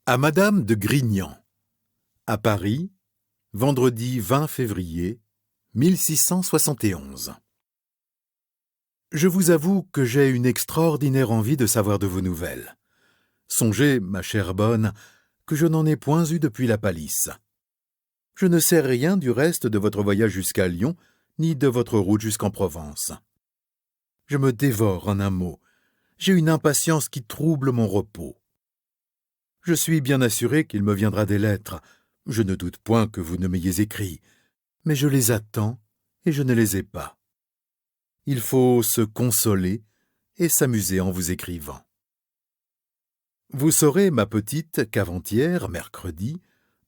À Madame de Grignan, à Paris, vendredi 20 février 1671. Je vous avoue que j'ai une extraordinaire envie de savoir de vos nouvelles. Songez, ma chère bonne, que je n'en ai point eu depuis la palisse. Je ne sais rien du reste de votre voyage jusqu'à Lyon, ni de votre route jusqu'en Provence. Je me dévore en un mot. J'ai une impatience qui trouble mon repos. Je suis bien assuré qu'il me viendra des lettres. Je ne doute point que vous ne m'ayez écrit. Mais je les attends et je ne les ai pas. Il faut se consoler et s'amuser en vous écrivant. Vous saurez, ma petite, qu'avant-hier, mercredi,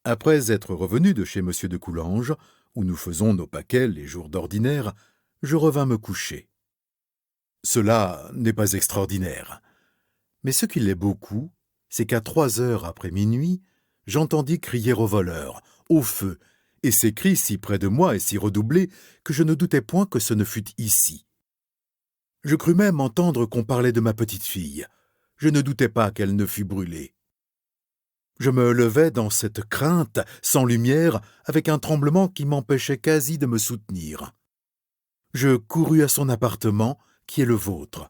après être revenu de chez M. de Coulanges, où nous faisons nos paquets les jours d'ordinaire, je revins me coucher. Cela n'est pas extraordinaire. Mais ce qui l'est beaucoup, c'est qu'à 3 heures après minuit, j'entendis crier au voleur, au feu, et ces cris si près de moi et si redoublés que je ne doutais point que ce ne fût ici. Je crus même entendre qu'on parlait de ma petite fille. Je ne doutais pas qu'elle ne fût brûlée. Je me levai dans cette crainte, sans lumière, avec un tremblement qui m'empêchait quasi de me soutenir. Je courus à son appartement, qui est le vôtre.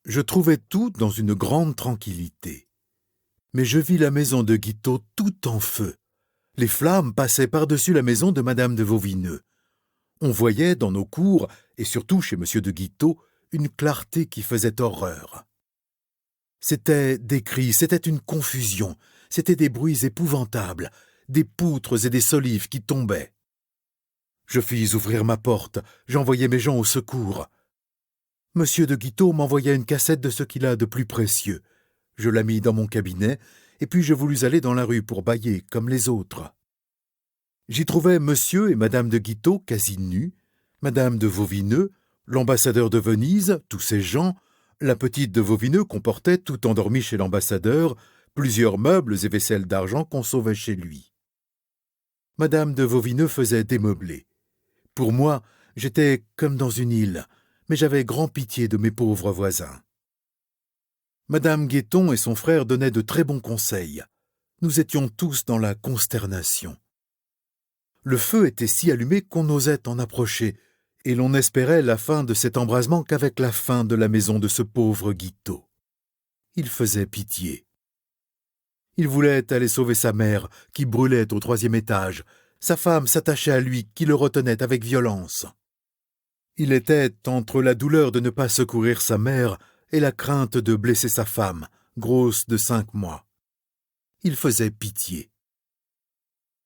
Je trouvai tout dans une grande tranquillité. Mais je vis la maison de Guitaut tout en feu. Les flammes passaient par-dessus la maison de Madame de Vauvineux. On voyait dans nos cours, et surtout chez M. de Guitaut, une clarté qui faisait horreur. C'étaient des cris, c'était une confusion, c'étaient des bruits épouvantables, des poutres et des solives qui tombaient. Je fis ouvrir ma porte, j'envoyai mes gens au secours. M. de Guitaut m'envoya une cassette de ce qu'il a de plus précieux. Je la mis dans mon cabinet, et puis je voulus aller dans la rue pour bâiller, comme les autres. J'y trouvai M. et Madame de Guitaut quasi nus, Madame de Vauvineux, l'ambassadeur de Venise, tous ses gens, la petite de Vauvineux comportait, tout endormie chez l'ambassadeur, plusieurs meubles et vaisselles d'argent qu'on sauvait chez lui. Madame de Vauvineux faisait démeubler. Pour moi, j'étais comme dans une île, mais j'avais grand pitié de mes pauvres voisins. Madame Guetton et son frère donnaient de très bons conseils. Nous étions tous dans la consternation. Le feu était si allumé qu'on n'osait en approcher, et l'on espérait la fin de cet embrasement qu'avec la fin de la maison de ce pauvre Guitaut. Il faisait pitié. Il voulait aller sauver sa mère, qui brûlait au 3e étage. Sa femme s'attachait à lui, qui le retenait avec violence. Il était entre la douleur de ne pas secourir sa mère et la crainte de blesser sa femme, grosse de 5 mois. Il faisait pitié.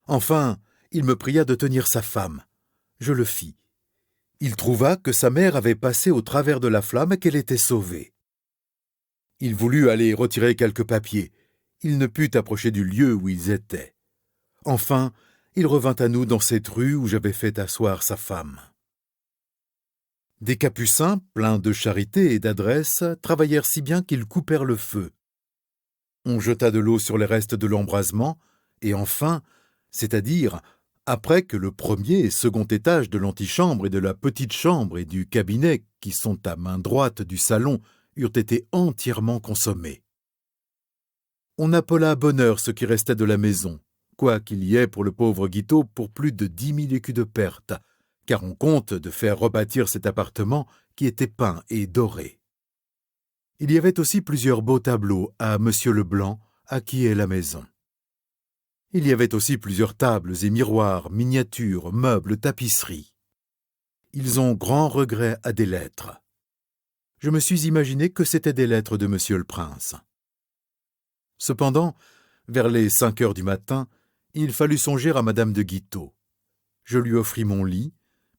Enfin, il me pria de tenir sa femme. Je le fis. Il trouva que sa mère avait passé au travers de la flamme et qu'elle était sauvée. Il voulut aller retirer quelques papiers. Il ne put approcher du lieu où ils étaient. Enfin, il revint à nous dans cette rue où j'avais fait asseoir sa femme. Des capucins, pleins de charité et d'adresse, travaillèrent si bien qu'ils coupèrent le feu. On jeta de l'eau sur les restes de l'embrasement, et enfin, c'est-à-dire après que le 1er et 2e étage de l'antichambre et de la petite chambre et du cabinet, qui sont à main droite du salon, eurent été entièrement consommés. On appela bonheur ce qui restait de la maison, quoiqu'il y ait pour le pauvre Guitaut pour plus de 10 000 écus de perte, car on compte de faire rebâtir cet appartement qui était peint et doré. Il y avait aussi plusieurs beaux tableaux à M. Leblanc, à qui est la maison. Il y avait aussi plusieurs tables et miroirs, miniatures, meubles, tapisseries. Ils ont grand regret à des lettres. Je me suis imaginé que c'étaient des lettres de Monsieur le Prince. Cependant, vers les 5 heures du matin, il fallut songer à Madame de Guitaut. Je lui offris mon lit,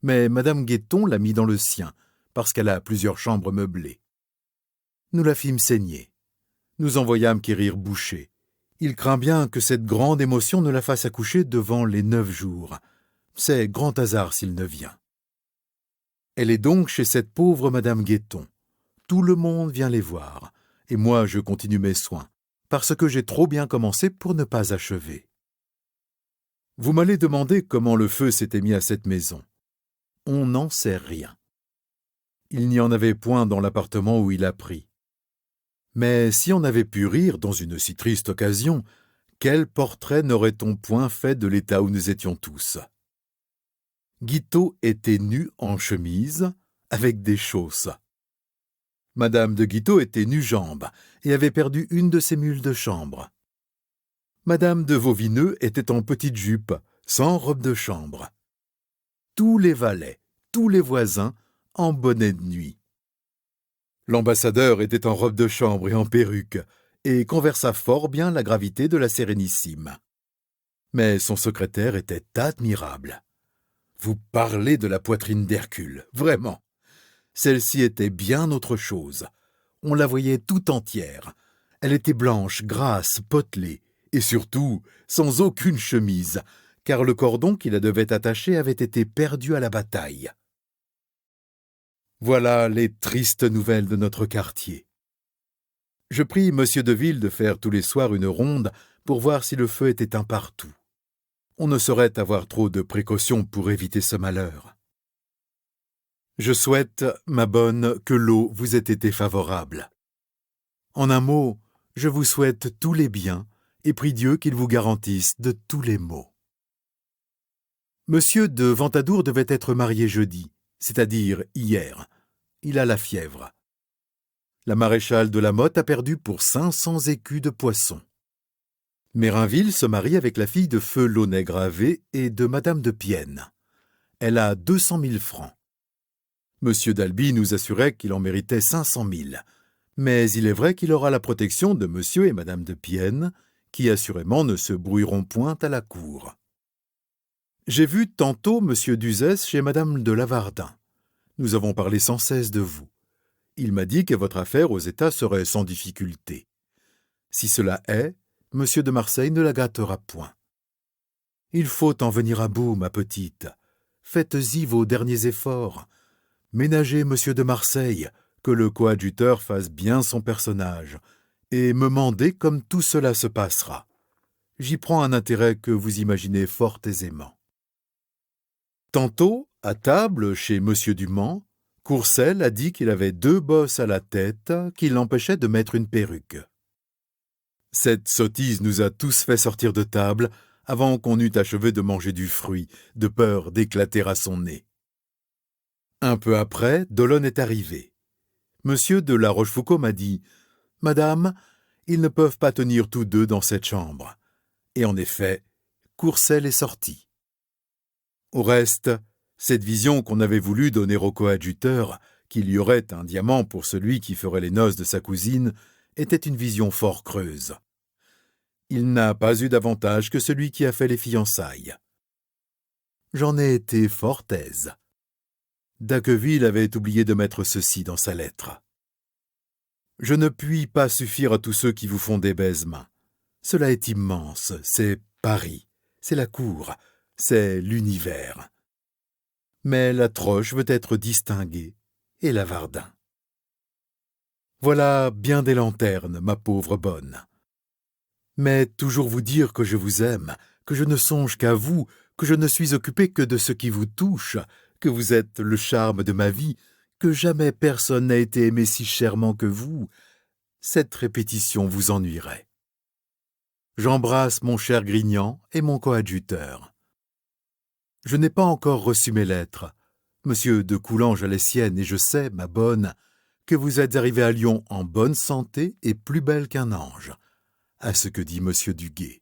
mais Madame Guetton l'a mis dans le sien, parce qu'elle a plusieurs chambres meublées. Nous la fîmes saigner. Nous envoyâmes quérir Boucher. Il craint bien que cette grande émotion ne la fasse accoucher devant les 9 jours. C'est grand hasard s'il ne vient. Elle est donc chez cette pauvre Madame Guetton. Tout le monde vient les voir, et moi je continue mes soins, parce que j'ai trop bien commencé pour ne pas achever. Vous m'allez demander comment le feu s'était mis à cette maison. On n'en sait rien. Il n'y en avait point dans l'appartement où il a pris. Mais si on avait pu rire dans une si triste occasion, quel portrait n'aurait-on point fait de l'état où nous étions tous? Guiteau était nue en chemise, avec des chausses. Madame de Guiteau était nue-jambe et avait perdu une de ses mules de chambre. Madame de Vauvineux était en petite jupe, sans robe de chambre. Tous les valets, tous les voisins, en bonnet de nuit. L'ambassadeur était en robe de chambre et en perruque, et conversa fort bien la gravité de la Sérénissime. Mais son secrétaire était admirable. Vous parlez de la poitrine d'Hercule, vraiment. Celle-ci était bien autre chose. On la voyait tout entière. Elle était blanche, grasse, potelée, et surtout sans aucune chemise, car le cordon qui la devait attacher avait été perdu à la bataille. Voilà les tristes nouvelles de notre quartier. Je prie M. Deville de faire tous les soirs une ronde pour voir si le feu est éteint partout. On ne saurait avoir trop de précautions pour éviter ce malheur. Je souhaite, ma bonne, que l'eau vous ait été favorable. En un mot, je vous souhaite tous les biens et prie Dieu qu'il vous garantisse de tous les maux. Monsieur de Ventadour devait être marié jeudi, c'est-à-dire hier. Il a la fièvre. La maréchale de la Motte a perdu pour 500 écus de poisson. Mérinville se marie avec la fille de feu Launay-Gravé et de madame de Pienne. Elle a 200 000 francs. Monsieur d'Alby nous assurait qu'il en méritait 500 000. Mais il est vrai qu'il aura la protection de monsieur et madame de Pienne, qui assurément ne se brouilleront point à la cour. J'ai vu tantôt monsieur d'Uzès chez madame de Lavardin. Nous avons parlé sans cesse de vous. Il m'a dit que votre affaire aux États serait sans difficulté. Si cela est, monsieur de Marseille ne la gâtera point. Il faut en venir à bout, ma petite. Faites-y vos derniers efforts. Ménagez monsieur de Marseille, que le coadjuteur fasse bien son personnage, et me mandez comme tout cela se passera. J'y prends un intérêt que vous imaginez fort aisément. Tantôt, à table, chez monsieur Dumont, Courcelles a dit qu'il avait 2 bosses à la tête qui l'empêchaient de mettre une perruque. Cette sottise nous a tous fait sortir de table avant qu'on eût achevé de manger du fruit, de peur d'éclater à son nez. Un peu après, Dolonne est arrivé. Monsieur de La Rochefoucauld m'a dit « Madame, ils ne peuvent pas tenir tous deux dans cette chambre. » Et en effet, Courcelles est sorti. Au reste, cette vision qu'on avait voulu donner au coadjuteur, qu'il y aurait un diamant pour celui qui ferait les noces de sa cousine, était une vision fort creuse. Il n'a pas eu d'avantage que celui qui a fait les fiançailles. J'en ai été fort aise. D'Acqueville avait oublié de mettre ceci dans sa lettre. « Je ne puis pas suffire à tous ceux qui vous font des baisements. Cela est immense, c'est Paris, c'est la cour, c'est l'univers. Mais la Troche veut être distinguée, et Lavardin. Voilà bien des lanternes, ma pauvre bonne. Mais toujours vous dire que je vous aime, que je ne songe qu'à vous, que je ne suis occupé que de ce qui vous touche, que vous êtes le charme de ma vie, que jamais personne n'a été aimé si chèrement que vous, cette répétition vous ennuierait. J'embrasse mon cher Grignan et mon coadjuteur. Je n'ai pas encore reçu mes lettres. Monsieur de Coulanges a les siennes et je sais, ma bonne, que vous êtes arrivée à Lyon en bonne santé et plus belle qu'un ange, à ce que dit monsieur Duguay.